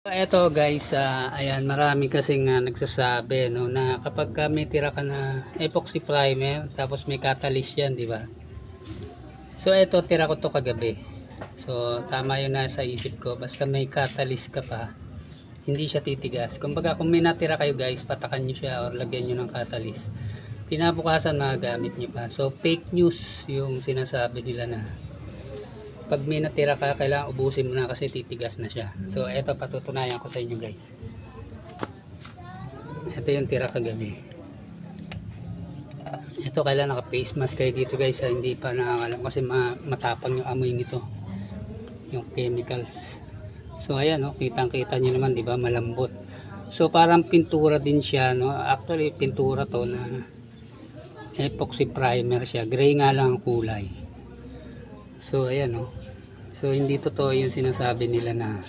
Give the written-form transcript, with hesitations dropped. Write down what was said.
Eto guys, ayan marami kasing nagsasabi no na kapag may tira ka na epoxy primer tapos may catalyst yan, di ba? So eto tira ko to kagabi. So tama 'yun nasa isip ko, basta may catalyst ka pa, hindi siya titigas. Kumbaga kung may natira kayo guys, patakan niyo siya or lagyan niyo ng catalyst. Pinabukasan magagamit niyo pa. So fake news yung sinasabi nila na pag may natira ka, kailangan ubusin mo na kasi titigas na siya. So eto patutunayan ko sa inyo guys. Ito yung tira kagabi. Ito kailangan naka face mask kayo dito guys, hindi pa nakakalam kasi matapang yung amoy nito, yung chemicals. So ayan no, kitang kita nyo naman, di ba, malambot. So parang pintura din siya no, actually pintura to na epoxy primer siya, gray nga lang ang kulay. So ayan no, so hindi totoo yung sinasabi nila na